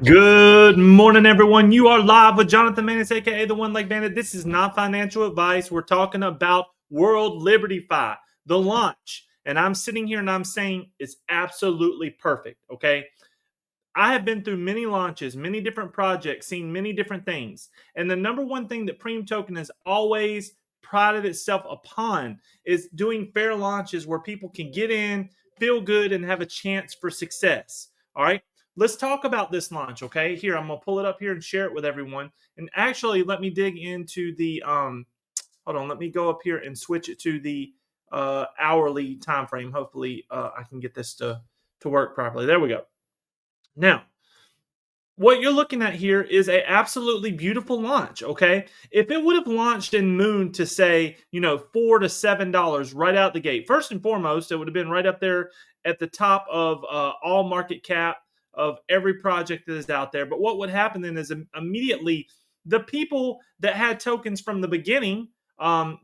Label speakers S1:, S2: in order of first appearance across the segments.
S1: Good morning, everyone. You are live with Jonathan Manis, aka the One Leg Bandit. This is not financial advice. We're talking about Wlfi, the launch. And I'm sitting here and I'm saying it's absolutely perfect. Okay. I have been through many launches, many different projects, seen many different things. And the number one thing that Preem Token has always prided itself upon is doing fair launches where people can get in, feel good, and have a chance for success. All right. Let's talk about this launch. Okay. Here, I'm going to pull it up here and share it with everyone. And actually, let me dig into the, hold on, let me go up here and switch it to the hourly time frame. Hopefully, I can get this to work properly. There we go. Now, what you're looking at here is a absolutely beautiful launch. Okay, if it would have launched in Moon to say $4 to $7 right out the gate, first and foremost, it would have been right up there at the top of all market cap of every project that is out there. But what would happen then is immediately the people that had tokens from the beginning,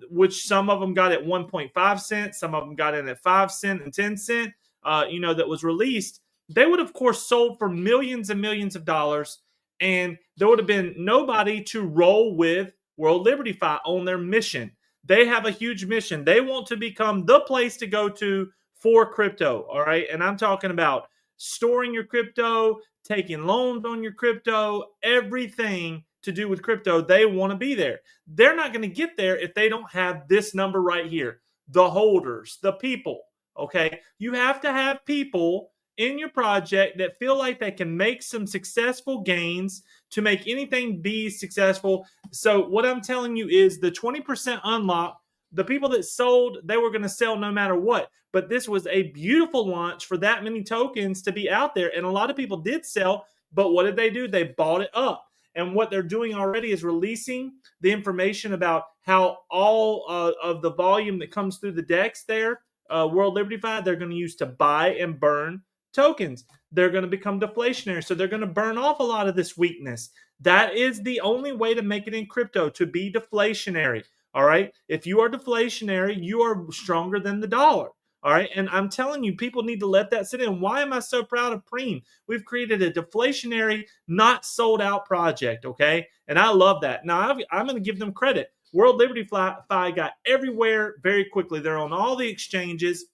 S1: which some of them got at 1.5 cents, some of them got in at 5 cent and 10 cent, that was released, they would, of course, sold for millions and millions of dollars, and there would have been nobody to roll with World Liberty Fi on their mission. They have a huge mission. They want to become the place to go to for crypto, all right? And I'm talking about storing your crypto, taking loans on your crypto, everything to do with crypto. They want to be there. They're not going to get there if they don't have this number right here, the holders, the people, okay? You have to have people in your project that feel like they can make some successful gains to make anything be successful. So what I'm telling you is the 20% unlock, the people that sold, they were going to sell no matter what. But this was a beautiful launch for that many tokens to be out there. And a lot of people did sell, but what did they do? They bought it up. And what they're doing already is releasing the information about how all of the volume that comes through the DEX there, World Liberty Fi, they're going to use to buy and burn tokens. They're going to become deflationary. So they're going to burn off a lot of this weakness. That is the only way to make it in crypto, to be deflationary. All right. If you are deflationary, you are stronger than the dollar. All right. And I'm telling you, people need to let that sit in. Why am I so proud of Preem? We've created a deflationary, not sold out project. Okay. And I love that. Now, I'm going to give them credit. World Liberty Fi got everywhere very quickly. They're on all the exchanges.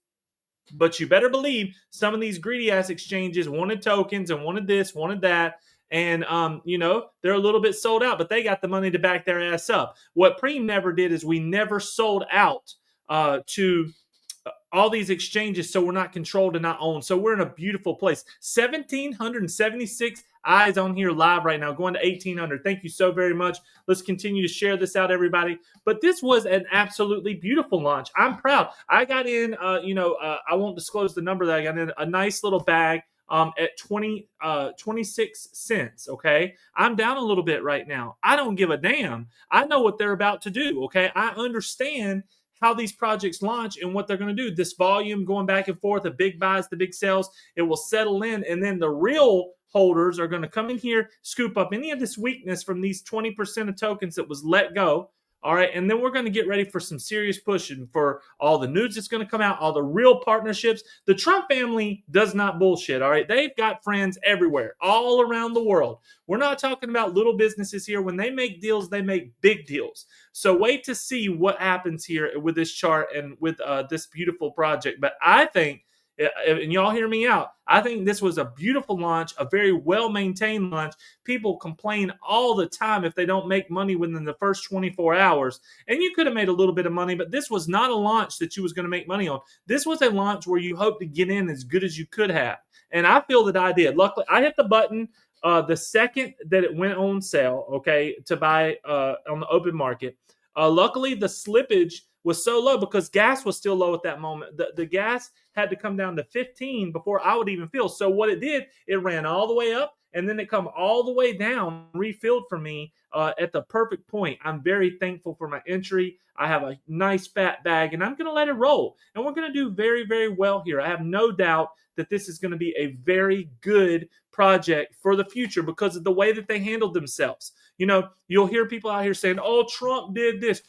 S1: But you better believe some of these greedy ass exchanges wanted tokens and wanted this, wanted that. And, they're a little bit sold out, but they got the money to back their ass up. What Preem never did is we never sold out to all these exchanges, so we're not controlled and not owned. So we're in a beautiful place. 1,776 eyes on here live right now, going to 1,800. Thank you so very much. Let's continue to share this out, everybody. But this was an absolutely beautiful launch. I'm proud. I got in, I won't disclose the number that I got in, a nice little bag at 26 cents. Okay. I'm down a little bit right now. I don't give a damn. I know what they're about to do. Okay. I understand how these projects launch and what they're going to do. This volume going back and forth, the big buys, the big sales, it will settle in. And then the real holders are going to come in here, scoop up any of this weakness from these 20% of tokens that was let go. All right. And then we're going to get ready for some serious pushing for all the news that's going to come out, all the real partnerships. The Trump family does not bullshit. All right. They've got friends everywhere, all around the world. We're not talking about little businesses here. When they make deals, they make big deals. So wait to see what happens here with this chart and with this beautiful project. But I think, and y'all hear me out, I think this was a beautiful launch, a very well-maintained launch. People complain all the time if they don't make money within the first 24 hours. And you could have made a little bit of money, but this was not a launch that you was going to make money on. This was a launch where you hope to get in as good as you could have. And I feel that I did. Luckily, I hit the button the second that it went on sale, okay, to buy on the open market. Luckily, the slippage was so low because gas was still low at that moment. The gas had to come down to 15 before I would even fill. So what it did, it ran all the way up and then it come all the way down, refilled for me at the perfect point. I'm very thankful for my entry. I have a nice fat bag and I'm going to let it roll. And we're going to do very, very well here. I have no doubt that this is going to be a very good project for the future because of the way that they handled themselves. You'll hear people out here saying, oh, Trump did this.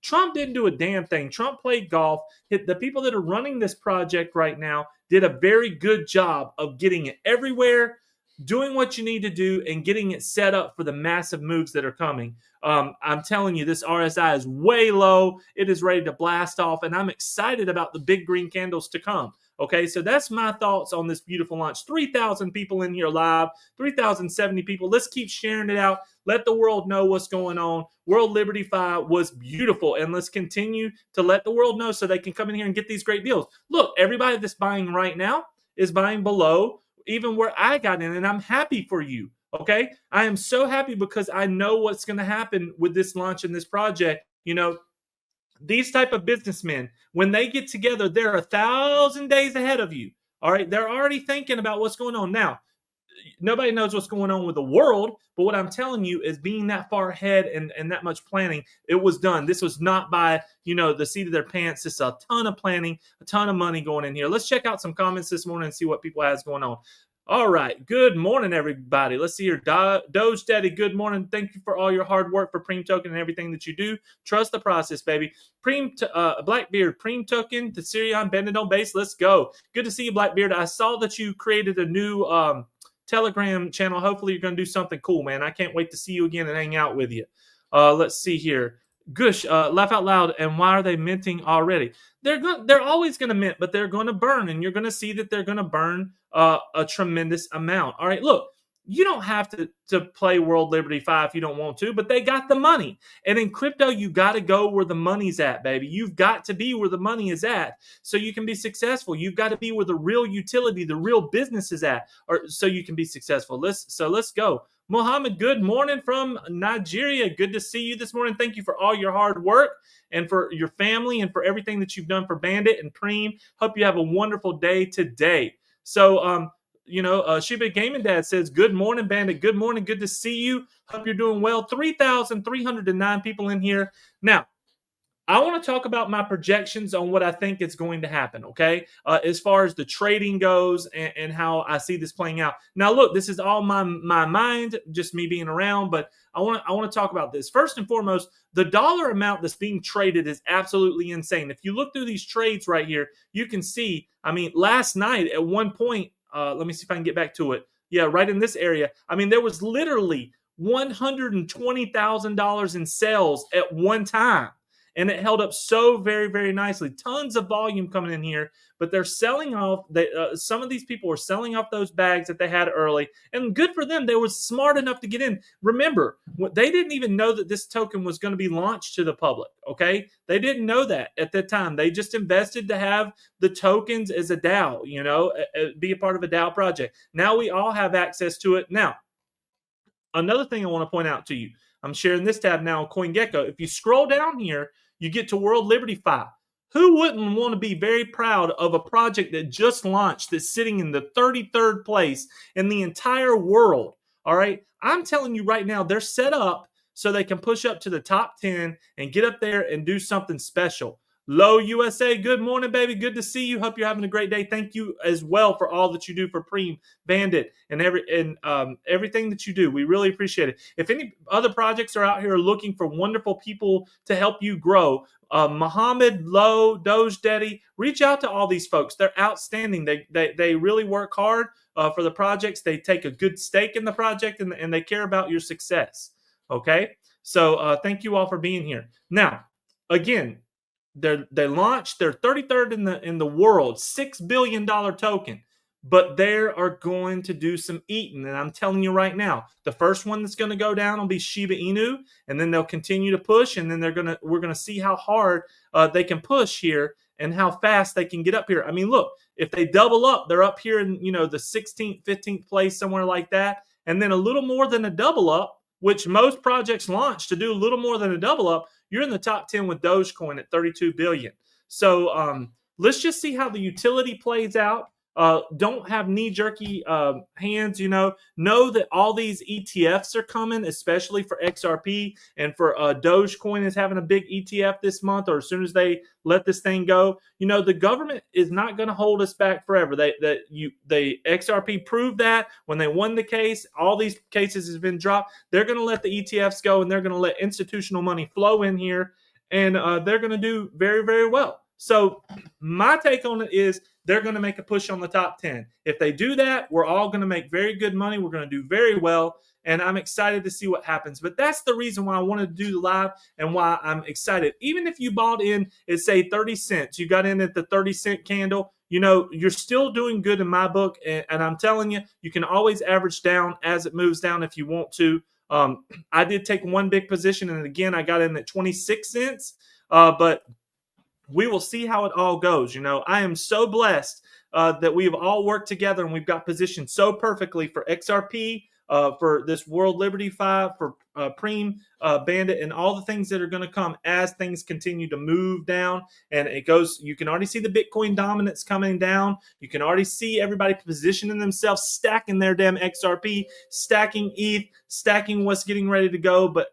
S1: Trump didn't do a damn thing. Trump played golf. The people that are running this project right now did a very good job of getting it everywhere, doing what you need to do and getting it set up for the massive moves that are coming. I'm telling you, this RSI is way low. It is ready to blast off, and I'm excited about the big green candles to come. Okay, so that's my thoughts on this beautiful launch. 3,000 people in here live, 3,070 people. Let's keep sharing it out. Let the world know what's going on. World Liberty Fi was beautiful, and let's continue to let the world know so they can come in here and get these great deals. Look, everybody that's buying right now is buying below even where I got in, and I'm happy for you. Okay, I am so happy because I know what's going to happen with this launch and this project. You know, these type of businessmen, when they get together, they're 1,000 days ahead of you. All right, they're already thinking about what's going on now. Nobody knows what's going on with the world, but what I'm telling you is being that far ahead and that much planning, it was done. This was not by, the seat of their pants. This is a ton of planning, a ton of money going in here. Let's check out some comments this morning and see what people has going on. All right. Good morning, everybody. Let's see here. Doge Daddy, good morning. Thank you for all your hard work for Preem Token and everything that you do. Trust the process, baby. Blackbeard, Preem Token, the Sirion, Bandit on base. Let's go. Good to see you, Blackbeard. I saw that you created a new Telegram channel. Hopefully you're going to do something cool, man. I can't wait to see you again and hang out with you. Let's see here. Gush, laugh out loud. And why are they minting already? They're always going to mint, but they're going to burn, and you're going to see that they're going to burn a tremendous amount. All right, look, you don't have to play World Liberty Fi if you don't want to, but they got the money. And in crypto, you got to go where the money's at, baby. You've got to be where the money is at so you can be successful. You've got to be where the real utility, the real business is at, or so you can be successful. Let's go. Mohammed, good morning from Nigeria. Good to see you this morning. Thank you for all your hard work and for your family and for everything that you've done for Bandit and Preem. Hope you have a wonderful day today. So, Shiba Gaming Dad says, good morning, Bandit. Good morning. Good to see you. Hope you're doing well. 3,309 people in here. Now, I want to talk about my projections on what I think is going to happen, okay? As far as the trading goes and how I see this playing out. Now, look, this is all my mind, just me being around, but I want to talk about this. First and foremost, the dollar amount that's being traded is absolutely insane. If you look through these trades right here, you can see, last night at one point, let me see if I can get back to it. Yeah, right in this area. There was literally $120,000 in sales at one time. And it held up so very, very nicely. Tons of volume coming in here, but they're selling off. Some of these people were selling off those bags that they had early, and good for them. They were smart enough to get in. Remember, they didn't even know that this token was going to be launched to the public, okay? They didn't know that at that time. They just invested to have the tokens as a DAO, be a part of a DAO project. Now we all have access to it. Now, another thing I want to point out to you, I'm sharing this tab now on CoinGecko. If you scroll down here, you get to World Liberty Fi. Who wouldn't want to be very proud of a project that just launched that's sitting in the 33rd place in the entire world? All right. I'm telling you right now, they're set up so they can push up to the top 10 and get up there and do something special. Low USA, good morning, baby. Good to see you. Hope you're having a great day. Thank you as well for all that you do for Preem, Bandit, and everything that you do. We really appreciate it. If any other projects are out here looking for wonderful people to help you grow, Muhammad, Low, Doge Daddy, reach out to all these folks. They're outstanding. They really work hard for the projects. They take a good stake in the project, and they care about your success. Okay? So thank you all for being here. Now, again, they launched their 33rd in the world, $6 billion token, but they are going to do some eating. And I'm telling you right now, the first one that's going to go down will be Shiba Inu, and then they'll continue to push, and then we're going to see how hard they can push here and how fast they can get up here. Look, if they double up, they're up here in the 16th, 15th place, somewhere like that, and then a little more than a double up, which most projects launch to do a little more than a double up. You're in the top 10 with Dogecoin at 32 billion. So let's just see how the utility plays out. Don't have knee-jerky hands, Know that all these ETFs are coming, especially for XRP, and for Dogecoin is having a big ETF this month, or as soon as they let this thing go. The government is not going to hold us back forever. XRP proved that when they won the case. All these cases have been dropped. They're going to let the ETFs go, and they're going to let institutional money flow in here, and they're going to do very, very well. So my take on it is they're going to make a push on the top 10. If they do that, we're all going to make very good money. We're going to do very well. And I'm excited to see what happens. But that's the reason why I wanted to do the live and why I'm excited. Even if you bought in at, say, 30 cents, you got in at the 30-cent candle, you're still doing good in my book. And I'm telling you, you can always average down as it moves down if you want to. I did take one big position, and again, I got in at 26 cents. But we will see how it all goes. I am so blessed that we have all worked together and we've got positioned so perfectly for XRP, for this World Liberty Fi, for Preem, Bandit, and all the things that are going to come as things continue to move down. And it goes, you can already see the Bitcoin dominance coming down. You can already see everybody positioning themselves, stacking their damn XRP, stacking ETH, stacking what's getting ready to go. But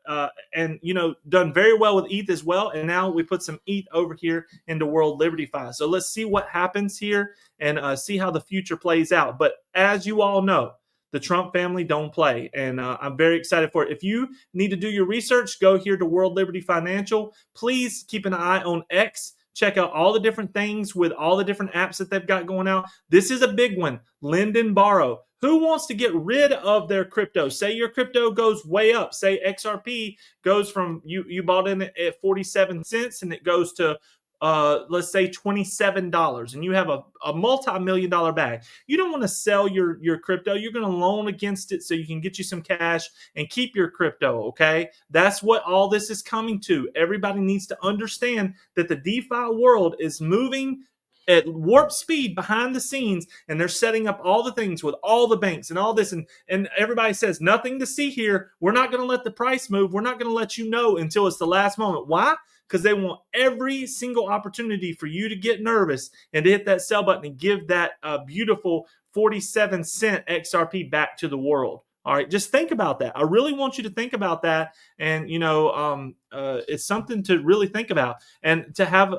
S1: and done very well with ETH as well. And now we put some ETH over here into World Liberty Fi. So let's see what happens here and see how the future plays out. But as you all know, the Trump family don't play, and I'm very excited for it. If you need to do your research, go here to World Liberty Financial. Please keep an eye on X. Check out all the different things with all the different apps that they've got going out. This is a big one, lend and borrow. Who wants to get rid of their crypto? Say your crypto goes way up. Say XRP goes from, you bought in at 47 cents and it goes to let's say $27, and you have a multi-million-dollar bag. You don't want to sell your crypto. You're going to loan against it so you can get you some cash and keep your crypto, okay? That's what all this is coming to. Everybody needs to understand that the DeFi world is moving at warp speed behind the scenes, and they're setting up all the things with all the banks and all this, and everybody says nothing to see here. We're not going to let the price move. We're not going to let you know until it's the last moment. Why? Because they want every single opportunity for you to get nervous and to hit that sell button and give that beautiful 47-cent XRP back to the world. All right, just think about that. I really want you to think about that, and it's something to really think about. And to have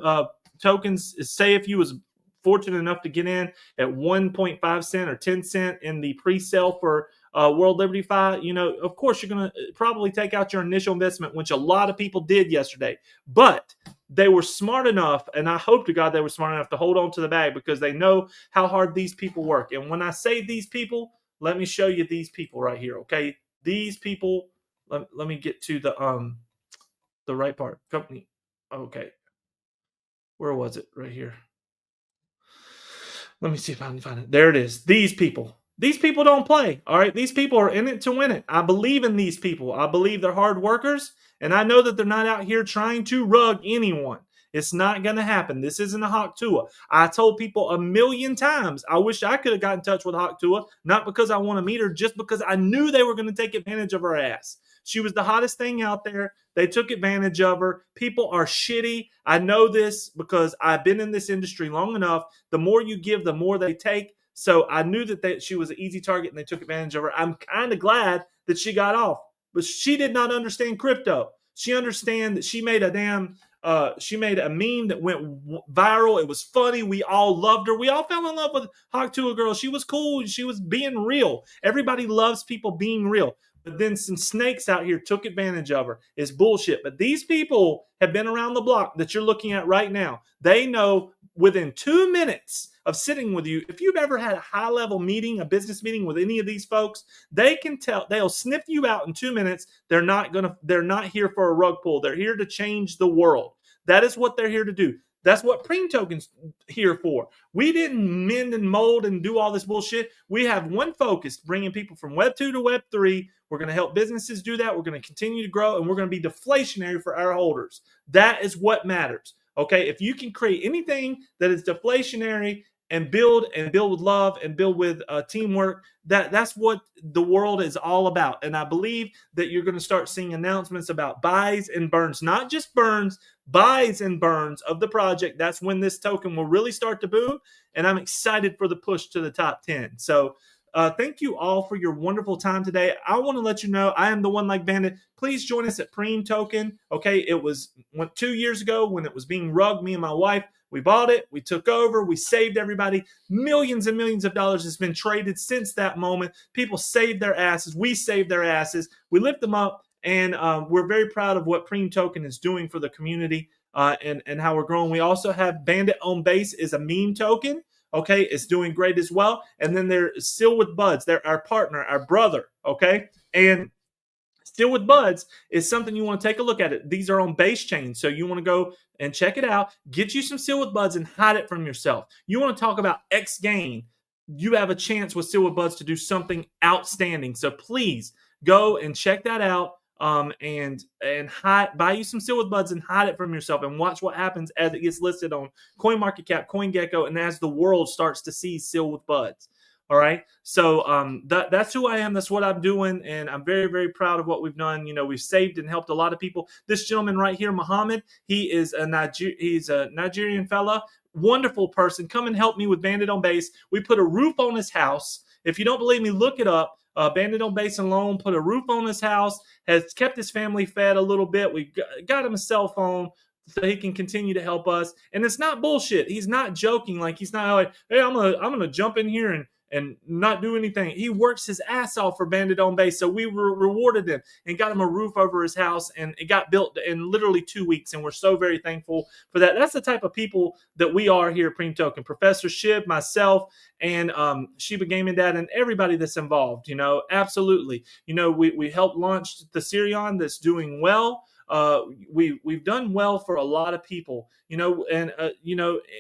S1: tokens, say if you was fortunate enough to get in at 1.5 cent or 10 cent in the pre-sale for World Liberty Fi, of course you're going to probably take out your initial investment, which a lot of people did yesterday. But they were smart enough, and I hope to God they were smart enough to hold on to the bag because they know how hard these people work. And when I say these people, let me show you these people right here, okay? These people, let me get to the right part. Company, okay. Where was it? Right here. Let me see if I can find it. There it is. These people. These people don't play, all right? These people are in it to win it. I believe in these people. I believe they're hard workers, and I know that they're not out here trying to rug anyone. It's not going to happen. This isn't a Hawk Tua. I told people a million times, I wish I could have got in touch with Hawk Tua, not because I want to meet her, just because I knew they were going to take advantage of her ass. She was the hottest thing out there. They took advantage of her. People are shitty. I know this because I've been in this industry long enough. The more you give, the more they take. So I knew that she was an easy target and they took advantage of her. I'm kind of glad that she got off, but she did not understand crypto. She understand that she made a meme that went viral. It was funny. We all loved her. We all fell in love with Hawk Tua girl. She was cool. She was being real. Everybody loves people being real. But then some snakes out here took advantage of her. It's bullshit. But these people have been around the block that you're looking at right now. They know within 2 minutes of sitting with you, if you've ever had a high-level meeting, a business meeting with any of these folks, they can tell, they'll sniff you out in 2 minutes. They're not here for a rug pull. They're here to change the world. That is what they're here to do. That's what Preem Token's here for. We didn't mend and mold and do all this bullshit. We have one focus, bringing people from Web 2 to Web 3. We're going to help businesses do that. We're going to continue to grow, and we're going to be deflationary for our holders. That is what matters. Okay, if you can create anything that is deflationary and build with love and build with teamwork, that's what the world is all about. And I believe that you're going to start seeing announcements about buys and burns, not just burns, buys and burns of the project. That's when this token will really start to boom. And I'm excited for the push to the top 10. So thank you all for your wonderful time today. I want to let you know I am the One Like Bandit. Please join us at Preem Token. Okay, it was 2 years ago when it was being rugged. Me and my wife, we bought it. We took over. We saved everybody. Millions and millions of dollars has been traded since that moment. People saved their asses. We saved their asses. We lift them up. And we're very proud of what Preem Token is doing for the community and how we're growing. We also have Bandit on Base is a meme token. Okay, it's doing great as well. And then there's Still with Buds. They're our partner, our brother. Okay, and Still with Buds is something you want to take a look at it. These are on base chains, so you want to go and check it out. Get you some Still with Buds and hide it from yourself. You want to talk about X gain. You have a chance with Still with Buds to do something outstanding. So please go and check that out. And buy you some Still with Buds and hide it from yourself and watch what happens as it gets listed on CoinMarketCap, CoinGecko, and as the world starts to see Still with Buds. All right. So that's who I am. That's what I'm doing. And I'm very, very proud of what we've done. You know, we've saved and helped a lot of people. This gentleman right here, Muhammad, he's a Nigerian fella, wonderful person. Come and help me with Bandit on Base. We put a roof on his house. If you don't believe me, look it up. Bandit on Base and Loan put a roof on his house, has kept his family fed a little bit. We got him a cell phone so he can continue to help us. And it's not bullshit. He's not joking. Like, he's not like, hey, I'm gonna jump in here and not do anything. He works his ass off for Bandit on Base. So we rewarded him and got him a roof over his house, and it got built in literally 2 weeks. And we're so very thankful for that. That's the type of people that we are here at Preem Token. Professor Shib, myself, and Shiba Gaming Dad, and everybody that's involved. You know, absolutely. You know, we helped launch the Sirion that's doing well. We've done well for a lot of people, you know, and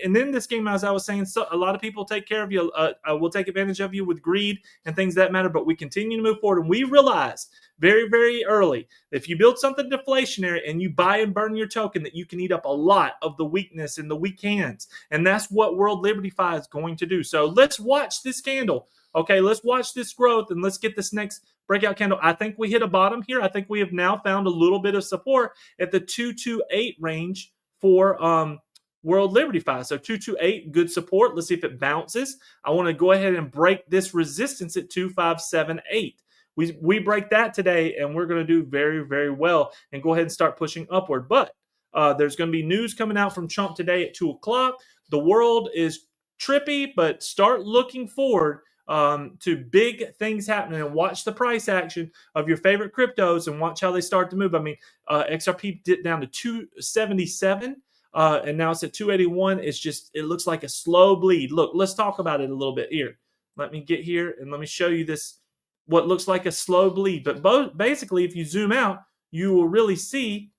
S1: then this game, as I was saying, so a lot of people take care of you, will take advantage of you with greed and things that matter, but we continue to move forward, and we realize very, very early, if you build something deflationary and you buy and burn your token, that you can eat up a lot of the weakness in the weak hands, and that's what World Liberty-Fi is going to do. So let's watch this candle. Okay, let's watch this growth, and let's get this next breakout candle. I think we hit a bottom here. I think we have now found a little bit of support at the 228 range for World Liberty-Fi. So 228, good support. Let's see if it bounces. I want to go ahead and break this resistance at 2578. We break that today, and we're going to do very, very well and go ahead and start pushing upward. But there's going to be news coming out from Trump today at 2 o'clock. The world is trippy, but start looking forward to big things happening, and watch the price action of your favorite cryptos and watch how they start to move. I mean, XRP dipped down to 277, and now it's at 281. It looks like a slow bleed. Look, let's talk about it a little bit here. Let me get here and let me show you this, what looks like a slow bleed. But basically, if you zoom out, you will really see,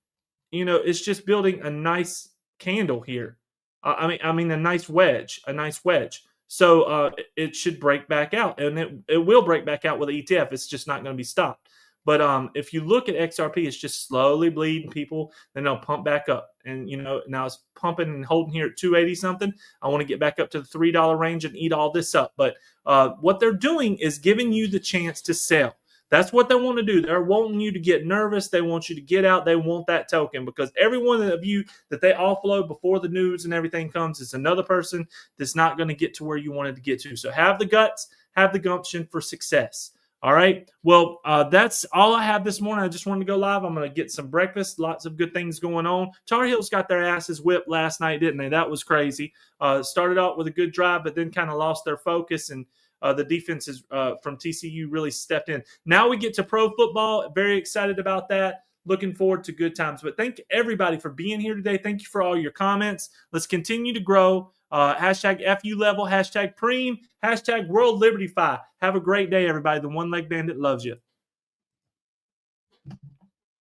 S1: you know, it's just building a nice candle here. I mean, a nice wedge. So it should break back out, and it will break back out with the ETF. It's just not going to be stopped. But if you look at XRP, it's just slowly bleeding people. Then they'll pump back up. And, you know, now it's pumping and holding here at 280 something. I want to get back up to the $3 range and eat all this up. But what they're doing is giving you the chance to sell. That's what they want to do. They're wanting you to get nervous. They want you to get out. They want that token, because every one of you that they offload before the news and everything comes is another person that's not going to get to where you wanted to get to. So have the guts, have the gumption for success. All right. Well, that's all I have this morning. I just wanted to go live. I'm going to get some breakfast. Lots of good things going on. Tar Heels got their asses whipped last night, didn't they? That was crazy. Started out with a good drive, but then kind of lost their focus, and the defenses from TCU really stepped in. Now we get to pro football. Very excited about that. Looking forward to good times. But thank everybody for being here today. Thank you for all your comments. Let's continue to grow. Hashtag FU level, hashtag Preem, hashtag World Liberty Fi. Have a great day, everybody. The One Leg Bandit loves you.